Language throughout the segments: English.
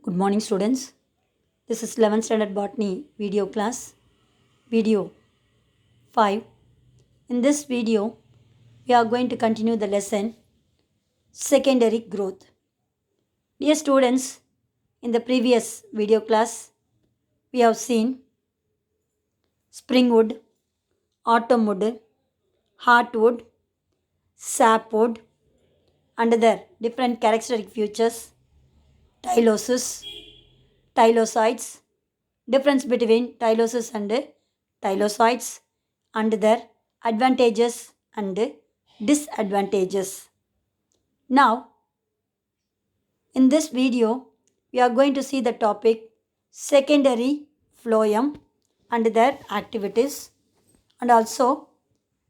Good morning, students. This is 11th standard botany video class, video 5. In this video, we are going to continue the lesson secondary growth. Dear students, in the previous video class, we have seen springwood, autumnwood, heartwood, sapwood, and other different characteristic features, tylosis, tylocytes, difference between tylosis and tylocytes, and their advantages and disadvantages. Now, in this video, we are going to see the topic secondary phloem and their activities, and also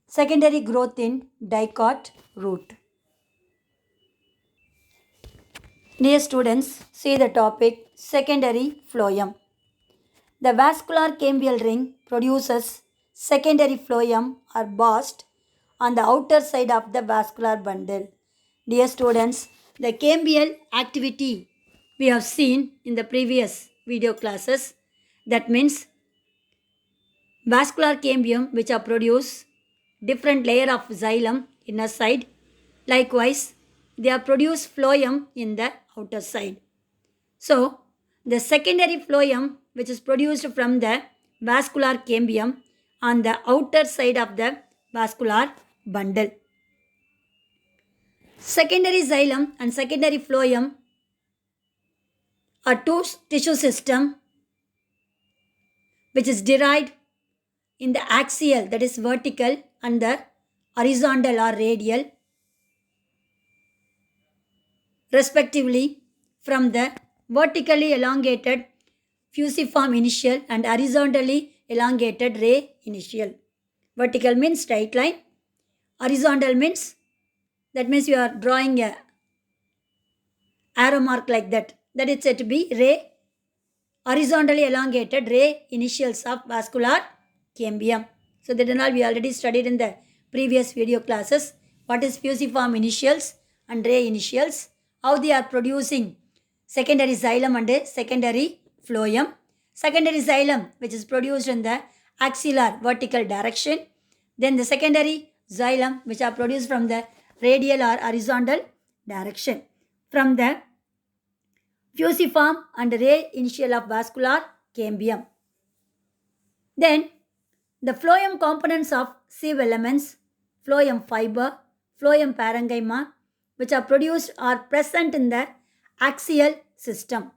secondary growth in dicot root. Dear students, see the topic secondary phloem. The vascular cambial ring produces secondary phloem or bast on the outer side of the vascular bundle. Dear students, the cambial activity we have seen in the previous video classes. That means vascular cambium which are produce different layer of xylem inner side. Likewise, they are produce phloem in the outer side. So, the secondary phloem which is produced from the vascular cambium on the outer side of the vascular bundle. Secondary xylem and secondary phloem are two tissue system which is derived in the axial, that is vertical, and the horizontal or radial respectively from the vertically elongated fusiform initial and horizontally elongated ray initial. Vertical means straight line. Horizontal means, that means you are drawing a arrow mark like that. That is said to be ray, horizontally elongated ray initials of vascular cambium. So that and all we already studied in the previous video classes. What is fusiform initials and ray initials? How they are producing secondary xylem and secondary phloem. Secondary xylem which is produced in the axillary vertical direction. Then the secondary xylem which are produced from the radial or horizontal direction. From the fusiform and ray initial of vascular cambium. Then the phloem components of sieve elements, phloem fiber, phloem parenchyma, which are produced are present in the axial system.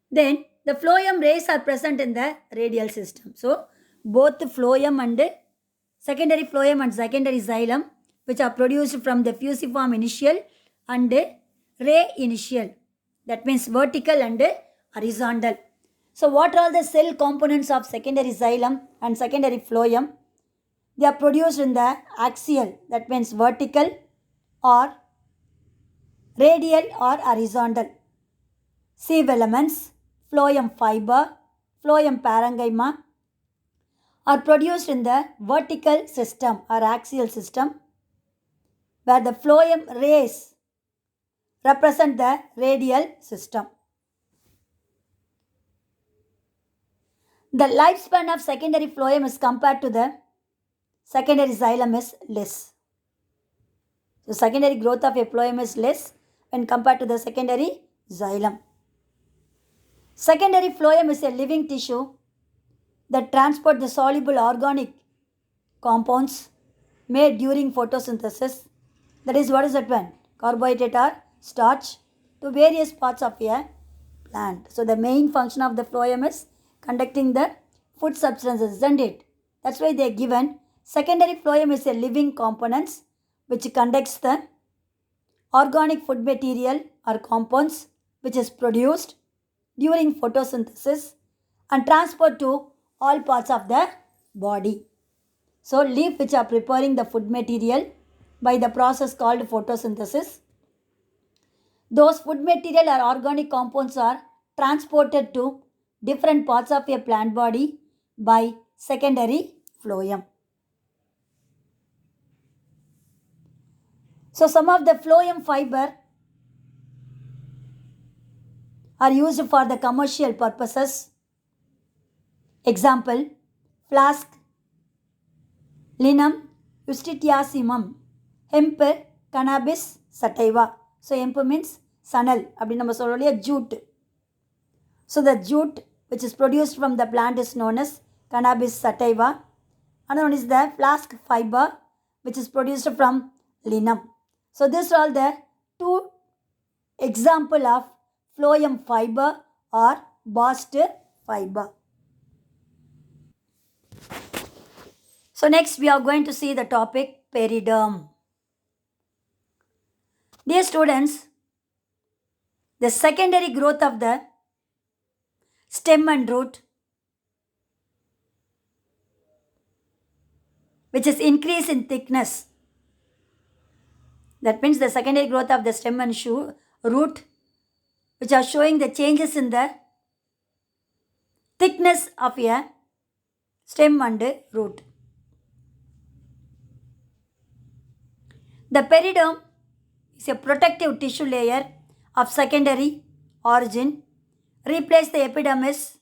Then the phloem rays are present in the radial system. So both the phloem and secondary phloem and secondary xylem which are produced from the fusiform initial and ray initial. That means vertical and horizontal. So what are the cell components of secondary xylem and secondary phloem? They are produced in the axial, that means vertical or radial or horizontal. Sieve elements, phloem fiber, phloem parenchyma are produced in the vertical system or axial system, where the phloem rays represent the radial system. The lifespan of secondary phloem is compared to the secondary xylem is less. So secondary growth of a phloem is less when compared to the secondary xylem. Secondary phloem is a living tissue that transport the soluble organic compounds made during photosynthesis. That is, what is that one? Carbohydrate or starch to various parts of a plant. So the main function of the phloem is conducting the food substances, isn't it? That's why they are given secondary phloem is a living components which conducts the organic food material or compounds which is produced during photosynthesis and transport to all parts of the body. So leaf which are preparing the food material by the process called photosynthesis. Those food material or organic compounds are transported to different parts of a plant body by secondary phloem. So some of the phloem fiber are used for the commercial purposes. Example, flask, linum, ustitiasimum, hemp, cannabis, sativa. So hemp means sanal, அப்படின்னு நம்ம சொல்றோம் இல்லையா, jute. So the jute which is produced from the plant is known as cannabis sativa. Another one is the flask fiber which is produced from linum. So these are all the two example of phloem fiber or bast fiber. So next we are going to see the topic periderm. Dear students, the secondary growth of the stem and root, which is increase in thickness. That means the secondary growth of the stem and root, which are showing the changes in the thickness of a stem and root. The periderm is a protective tissue layer of secondary origin, replace the epidermis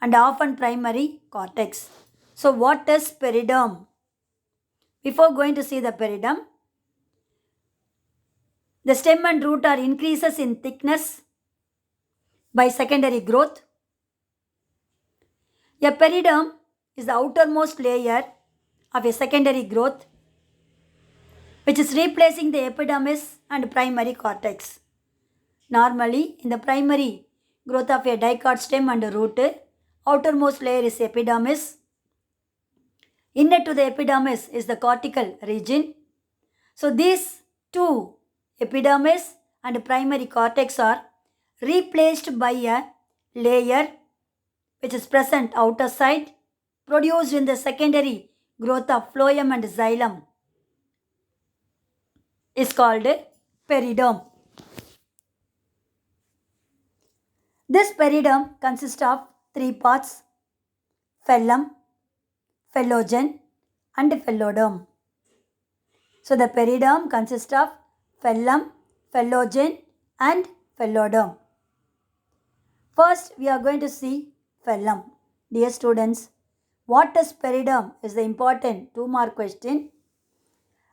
and often primary cortex. So what is periderm? Before going to see the periderm, the stem and root are increases in thickness by secondary growth. A periderm is the outermost layer of a secondary growth which is replacing the epidermis and primary cortex. Normally, in the primary growth of a dicot stem and root, outermost layer is epidermis. Inner to the epidermis is the cortical region. So these two, epidermis and primary cortex, are replaced by a layer which is present outer side, produced in the secondary growth of phloem and xylem, is called periderm. This periderm consists of three parts: phellem, phellogen and phelloderm. So the periderm consists of phellem, phellogen and phelloderm. First we are going to see phellem. Dear students, what is periderm is the important 2-mark question.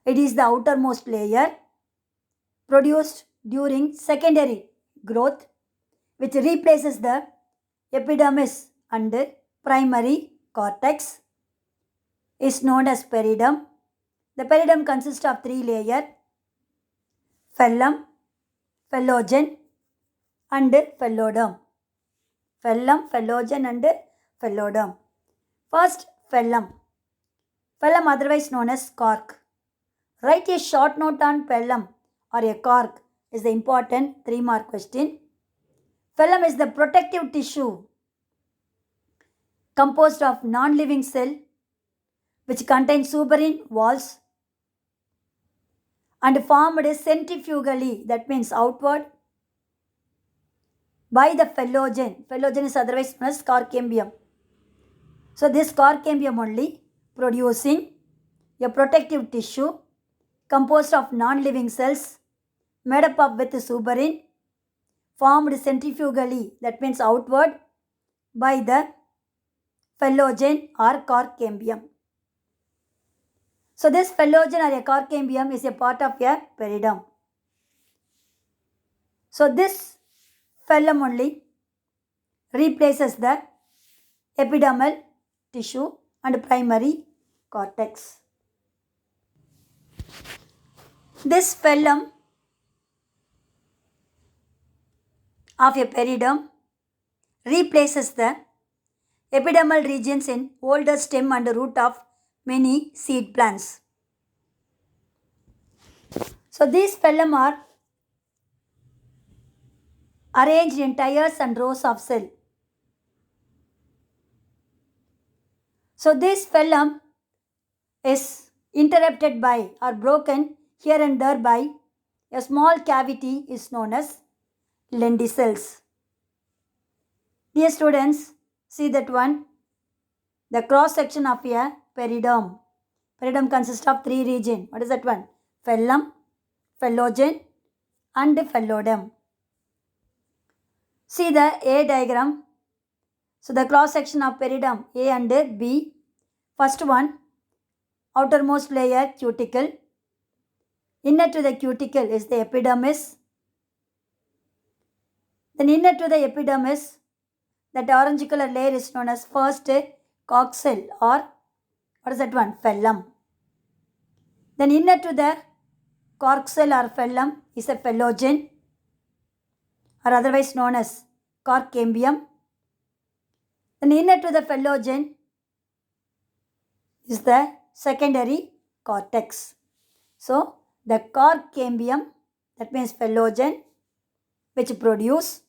It is the outermost layer produced during secondary growth which replaces the epidermis and primary cortex, is known as periderm. The periderm consists of 3 layers: phellem, phellogen and phelloderm. Phellem, phellogen and phelloderm. First, phellem. Phellem, otherwise known as cork. Write a short note on phellem or a cork is the important 3-mark question. Phellem is the protective tissue composed of non-living cell which contains suberin walls and formed centrifugally, that means outward, by the phellogen. Phellogen is otherwise known as cork cambium. So this cork cambium only producing a protective tissue composed of non-living cells made up of with suberin, formed centrifugally, that means outward, by the phellogen or cork cambium. So this phellogen or a cork cambium is a part of a periderm. So this phellem only replaces the epidermal tissue and primary cortex. This phellem of a periderm replaces the epidermal regions in older stem and root of many seed plants. So these phellem are arranged in tiers and rows of cells. So this phellem is interrupted by or broken here and there by a small cavity is known as lenticels. Dear students, see that one, the cross section of a periderm. Periderm consists of 3 regions. What is that one? Phellem, Phloem and phloem. See the A diagram. So the cross section of periderm A and B. First one, outermost layer cuticle. Inner to the cuticle is the epidermis. Then inner to the epidermis, that orange color layer is known as first coxal, or what is that one? Phloem. Then inner to the coxal or phloem is a phloem, or otherwise known as cork cambium. Then inner to the phloem is the secondary cortex. So the cork cambium, that means phloem, which produce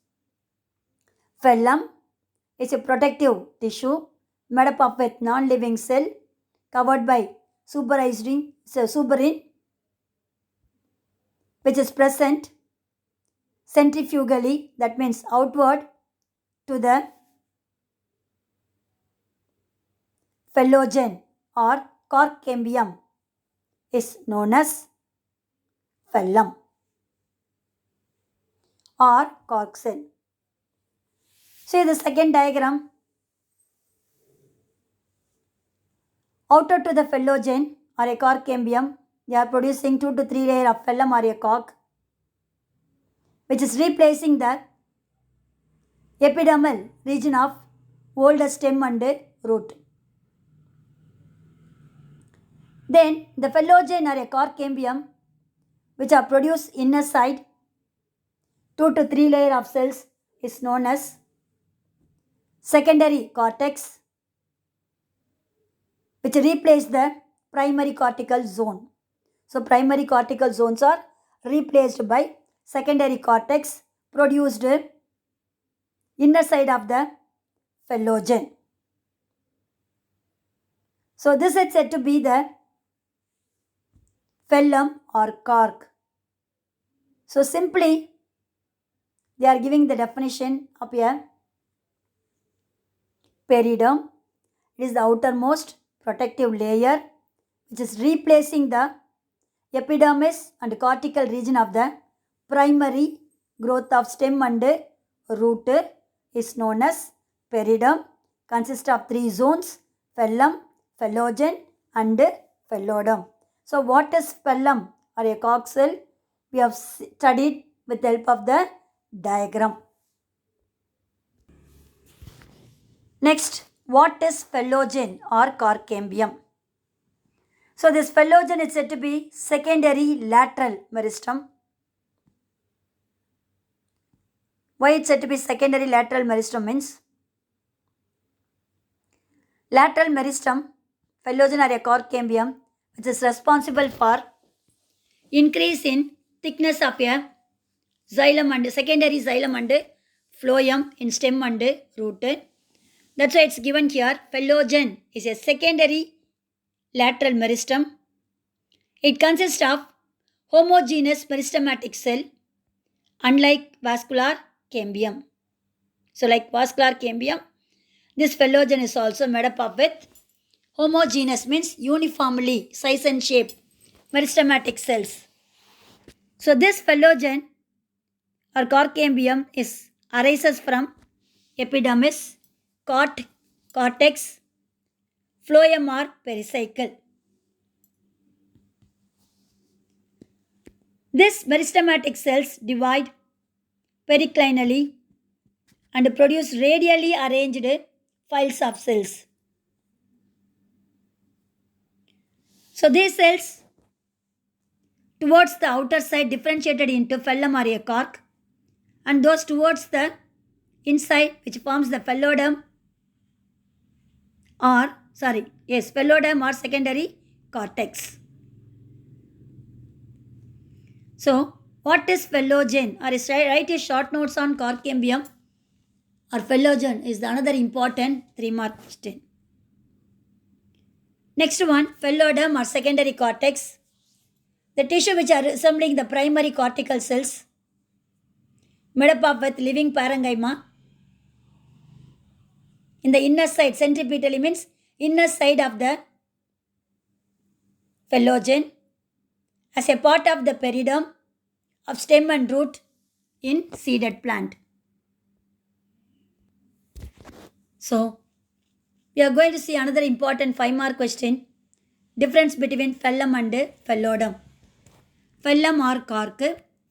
phloem, is a protective tissue made up of with non-living cell covered by suberin, which is present centrifugally, that means outward to the phloem or cork cambium, is known as phloem or cork cell. See the second diagram. Outer to the phloem or a cork cambium, they are producing 2 to 3 layers of phloem or a cork, which is replacing the epidermal region of old stem and root. Then the phloem or a cork cambium, which are produced inner side 2 to 3 layers of cells, is known as secondary cortex, which replace the primary cortical zone. So primary cortical zones are replaced by secondary cortex produced inner side of the phloem. So this is said to be the phloem or cork. So simply they are giving the definition of a periderm. It is the outermost protective layer which is replacing the epidermis and cortical region of the primary growth of stem and root, is known as periderm. Consists of 3 zones: phloem, phloem and phloem. So what is phloem or a cork cell? We have studied with the help of the diagram. Next, what is phloem or cork cambium? So this phloem is said to be secondary lateral meristem. Why it's said to be secondary lateral meristem means lateral meristem, phloem or a cork cambium, which is responsible for increase in thickness of a xylem and secondary xylem and phloem in stem and root. That's why it's given here. Phloem is a secondary lateral meristem. It consists of homogeneous meristematic cell, unlike vascular cambium. So like vascular cambium, this phloem is also made up of with homogeneous, means uniformly size and shape meristematic cells. So this phloem or cork cambium arises from epidermis, cortex, phloem or pericycle. These meristematic cells divide periclinally and produce radially arranged files of cells. So these cells towards the outer side differentiated into phloem or a cork, and those towards the inside, which forms the phloem or secondary cortex. So what is phloem? Or write a short notes on cork cambium or phloem is the another important 3-mark question. Next one, phloem or secondary cortex. The tissue which are resembling the primary cortical cells, made up of with living parenchyma. In the inner side, centripetally means inner side of the phloem. As a part of the periderm, of stem and root in seeded plant. So, we are going to see another important 5-mark question. Difference between phellem and phellodome. Phellem or cork,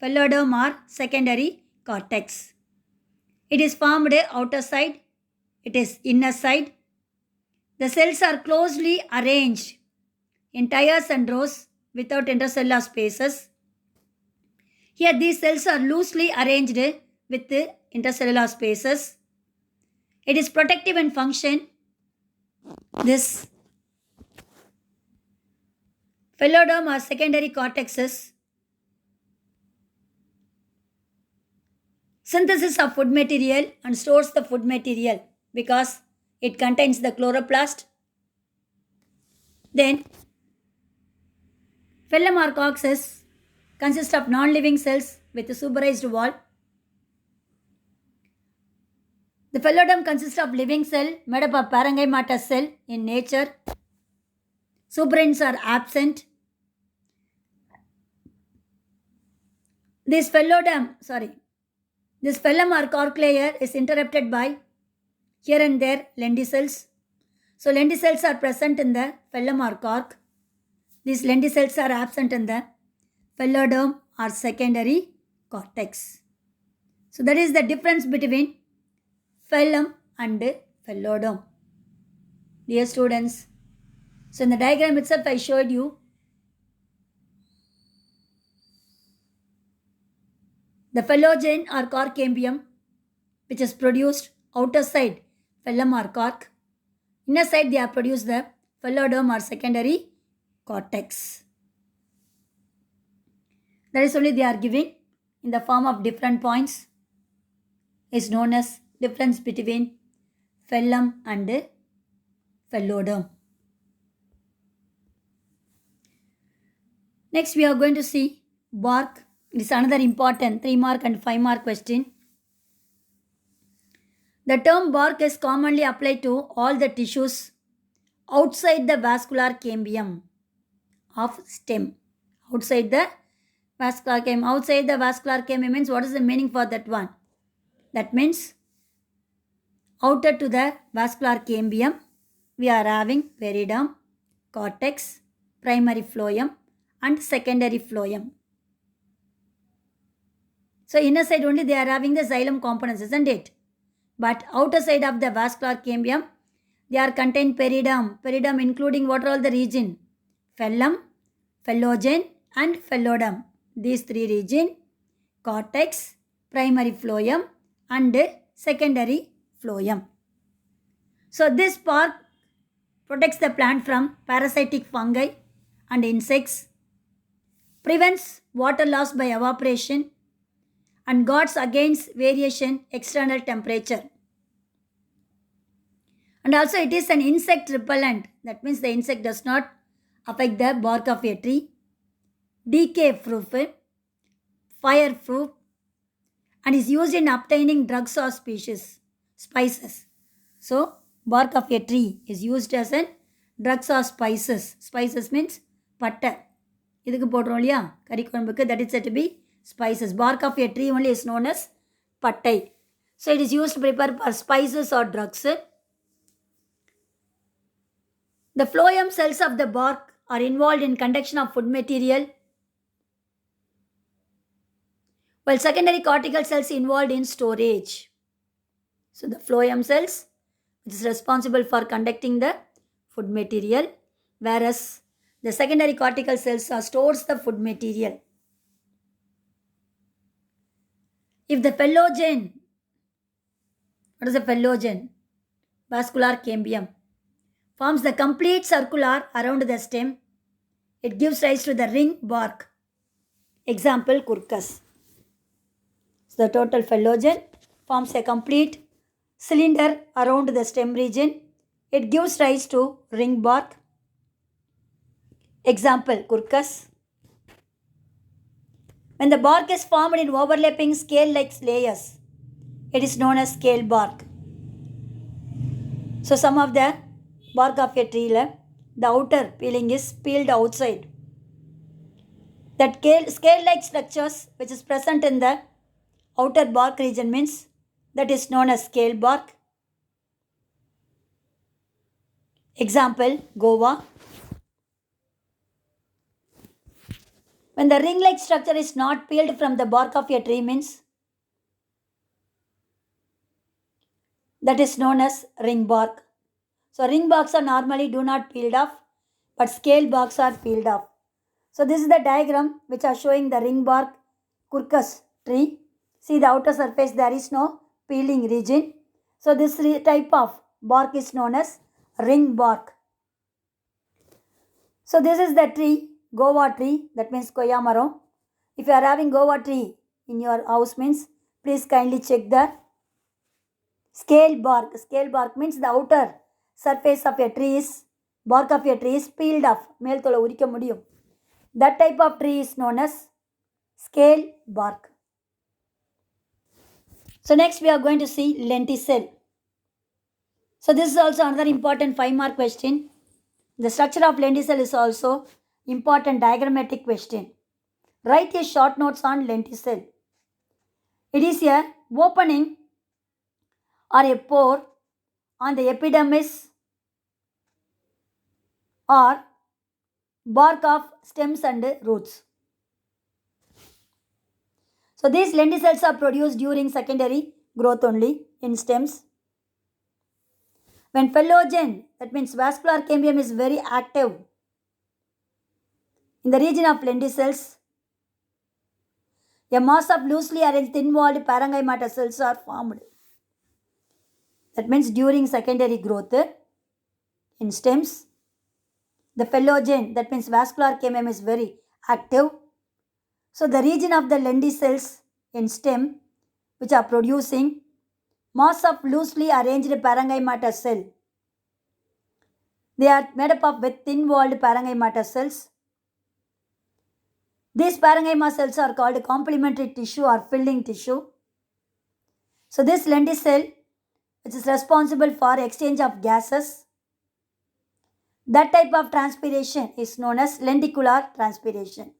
phellodome or secondary cortex. It is formed outer side, it is inner side. The cells are closely arranged in tiers and rows without intercellular spaces. Here these cells are loosely arranged with intercellular spaces. It is protective in function. This phellodome or secondary cortexes synthesis of food material and stores the food material because it contains the chloroplast. Then phellem or cortex consists of non-living cells with a suberized wall. The phellodome consists of living cell made up of parenchymatous cell in nature. Suberin are absent. This phellem or cork layer is interrupted by here and there lenticels. So lenticels are present in the phellem or cork. These lenticels are absent in the phellodome or secondary cortex. So that is the difference between phellem and phellodome. Dear students, so in the diagram itself I showed you the phellogene or cork cambium, which is produced outer side phellem or cork. Inner side they have produced the phellodome or secondary cortex. That is only they are giving in the form of different points is known as difference between phellem and phellodome. Next we are going to see bark. It is another important 3-mark and 5-mark question. The term bark is commonly applied to all the tissues outside the vascular cambium of stem. Outside the vascular cambium means what is the meaning for that one? That means outer to the vascular cambium we are having periderm, cortex, primary phloem and secondary phloem. So inner side only they are having the xylem components, isn't it? But outer side of the vascular cambium they are contain periderm. Periderm including what are all the region? Phellem, phellogene and phellodome. These 3 region, cortex, primary phloem and secondary phloem. So this bark protects the plant from parasitic fungi and insects, prevents water loss by evaporation and guards against variation external temperature. And also it is an insect repellent. That means the insect does not affect the bark of a tree. Decay proof, fire proof, and is used in obtaining drugs or spices. So bark of a tree is used as an drugs or spices. Spices means patta. இதுக்கு போடுறோம் இல்லையா கறி குழம்புக்கு, that is said to be spices. Bark of a tree only is known as pattai. So it is used to prepare for spices or drugs. The phloem cells of the bark are involved in conduction of food material, while secondary cortical cells involved in storage. So the phloem cells which is responsible for conducting the food material, whereas the secondary cortical cells stores the food material. If the phellogene, what is the phellogene? Vascular cambium forms the complete circular around the stem, it gives rise to the ring bark. Example, curcas. So the total phellogene forms a complete cylinder around the stem region. It gives rise to ring bark. Example, curcas. When the bark is formed in overlapping scale-like layers, it is known as scale bark. So some of the bark of a tree, the outer peeling is peeled outside. That scale-like structures which is present in the outer bark region means that is known as scale bark. Example, guava. When the ring-like structure is not peeled from the bark of a tree means that is known as ring bark. So ring barks are normally do not peeled off, but scale barks are peeled off. So this is the diagram which are showing the ring bark quercus tree. See the outer surface, there is no peeling region. So this type of bark is known as ring bark. So this is the tree, guava tree, that means koya maram. If you are having guava tree in your house means, please kindly check the scale bark. Scale bark means the outer surface of a tree is, bark of a tree is peeled off. மேல்தோலை உரிக்க முடியும். That type of tree is known as scale bark. So next we are going to see lenticel. So this is also another important 5-mark question. The structure of lenticel is also important diagrammatic question. Write a short notes on lenticel. It is a opening or a pore on the epidermis or bark of stems and roots. So these lenticels are produced during secondary growth only in stems. When phellogen, that means vascular cambium, is very active in the region of lenticels, a mass of loosely arranged thin-walled parenchyma cells are formed. That means during secondary growth in stems, the phellogen, that means vascular cambium, is very active. So the region of the lenticels in stem which are producing mass of loosely arranged parenchyma cell. They are made up of with thin-walled parenchyma cells. These parenchyma cells are called complementary tissue or filling tissue. So this lenticel, which is responsible for exchange of gases, that type of transpiration is known as lenticular transpiration.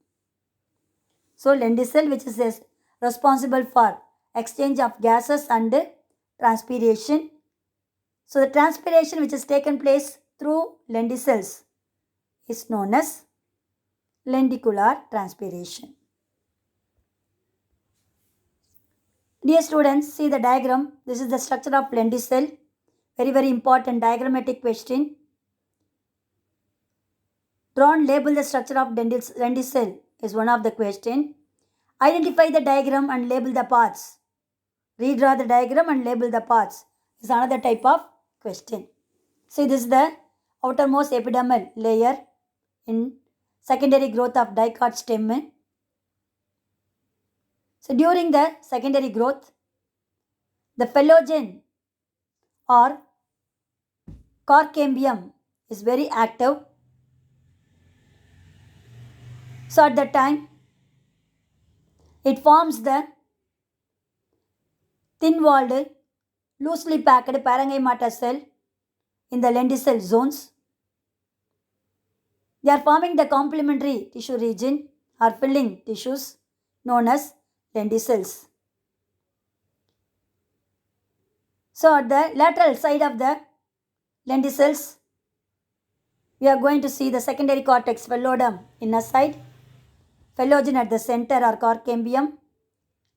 So lenticel, which is responsible for exchange of gases and transpiration. So the transpiration which has taken place through lenticels is known as lenticular transpiration. Dear students, see the diagram. This is the structure of lenticel. Very important diagrammatic question. Draw and label the structure of lenticel is one of the question. Identify the diagram and label the parts. Redraw the diagram and label the parts is another type of question. See, this is the outermost epidermal layer in secondary growth of dicot stem. So during the secondary growth, the phellogen or cork cambium is very active. So at that time, it forms the thin-walled, loosely packed parenchyma cell in the lenticel zones. They are forming the complementary tissue region or filling tissues known as lenticels. So at the lateral side of the lenticels, we are going to see the secondary cortex phallodum inner side, phellogen at the center or cork cambium.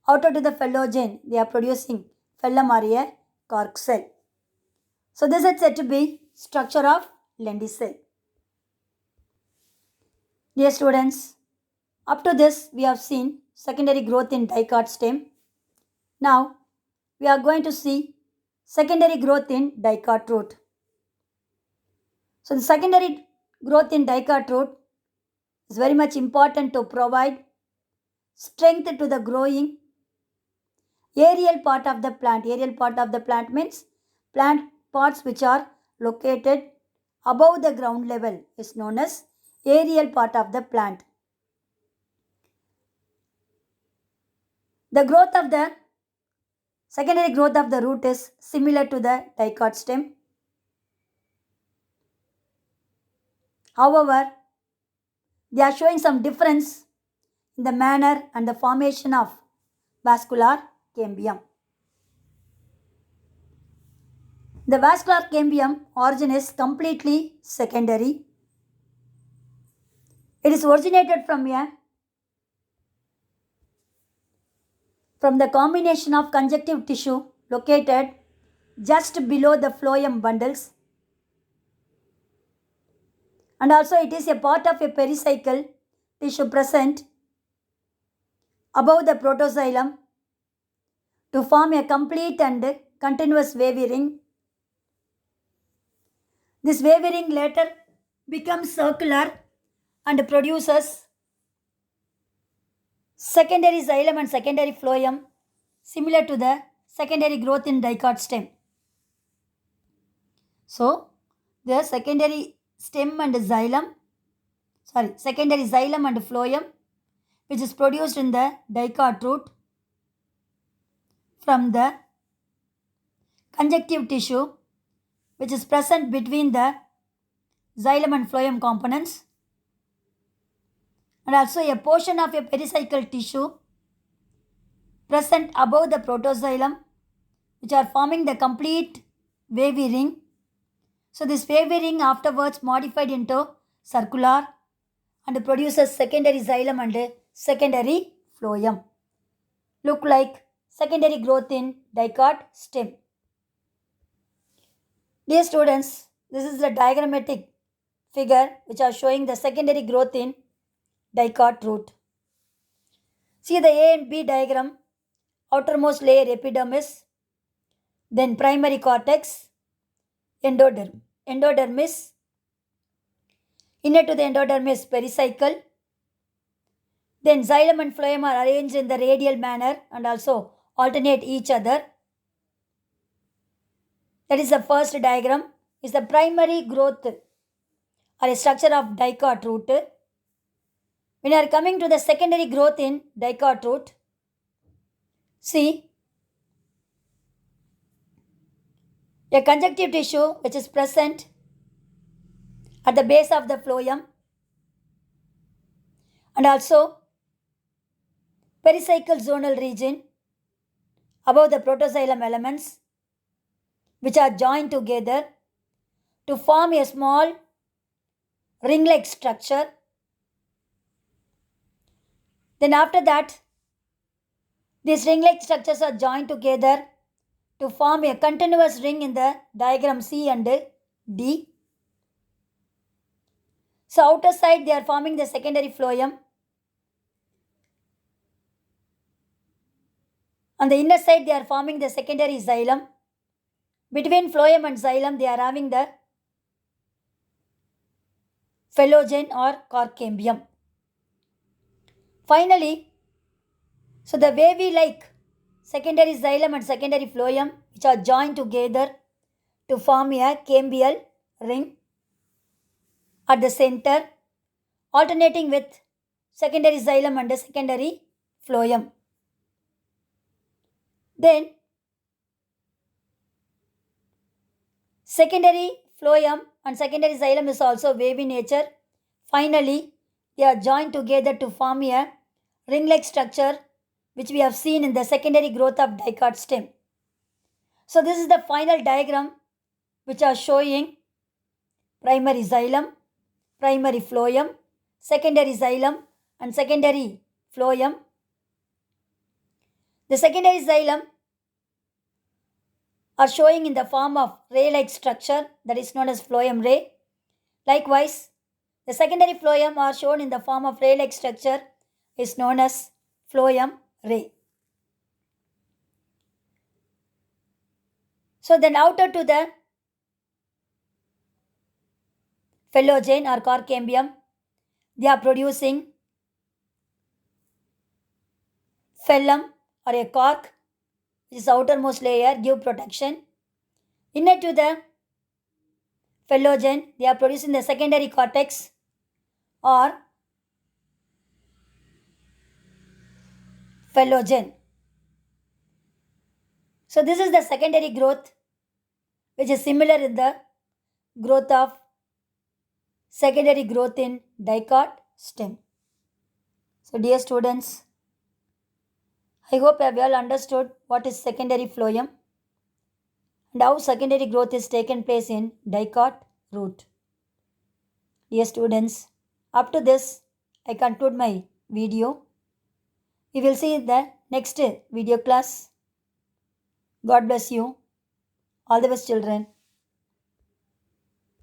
Outer to the phellogen, they are producing phellum or a cork cell. So this is said to be structure of lenticel. Dear students, up to this we have seen secondary growth in dicot stem. Now we are going to see secondary growth in dicot root. So the secondary growth in dicot root is very much important to provide strength to the growing aerial part of the plant. Aerial part of the plant means plant parts which are located above the ground level is known as aerial part of the plant. The growth of the secondary growth of the root is similar to the dicot stem. However, they are showing some difference in the manner and the formation of vascular cambium. The vascular cambium origin is completely secondary. It is originated from the combination of conjunctive tissue located just below the phloem bundles, and also it is a part of a pericycle tissue present above the protoxylem to form a complete and continuous wavy ring. This wavy ring later becomes circular and produces secondary xylem and secondary phloem similar to the secondary growth in dicot stem. So, the secondary xylem and phloem which is produced in the dicot root from the conjunctive tissue which is present between the xylem and phloem components, and also a portion of a pericycle tissue present above the protoxylem which are forming the complete wavy ring. So this wavy ring afterwards modified into circular and produces secondary xylem and secondary phloem. Look like secondary growth in dicot stem. Dear students, this is the diagrammatic figure which are showing the secondary growth in dicot root. See the A and B diagram. Outermost layer epidermis, then primary cortex, endodermis, inner to the endodermis pericycle, then xylem and phloem are arranged in the radial manner and also alternate each other. That is the first diagram, is the primary growth or a structure of dicot root. When you are coming to the secondary growth in dicot root, see a conjunctive tissue which is present at the base of the phloem and also pericycle zonal region above the protoxylem elements which are joined together to form a small ring-like structure. Then after that, these ring-like structures are joined together to form a continuous ring in the diagram C and D. So outer side they are forming the secondary phloem. On the inner side they are forming the secondary xylem. Between phloem and xylem they are having the phellogen or cork cambium. Finally, so the wavy like secondary xylem and secondary phloem which are joined together to form a cambial ring at the center, alternating with secondary xylem and secondary phloem. Then secondary phloem and secondary xylem is also wavy nature. Finally, they are joined together to form a ring-like structure which we have seen in the secondary growth of dicot stem. So this is the final diagram which are showing primary xylem, primary phloem, secondary xylem and secondary phloem. The secondary xylem are showing in the form of ray-like structure that is known as phloem ray. Likewise, the secondary phloem are shown in the form of ray-like structure is known as phloem ray. So then outer to the phellogen or cork cambium, they are producing phellum or a cork, which is outermost layer, give protection. Inner to the phellogen, they are producing the secondary cortex or phellogen. So this is the secondary growth which is similar in the growth of secondary growth in dicot stem. So dear students, I hope you have well understood what is secondary phloem and how secondary growth is taken place in dicot root. Dear students, up to this, I conclude my video. We will see the next video class. God bless you. All the best, children.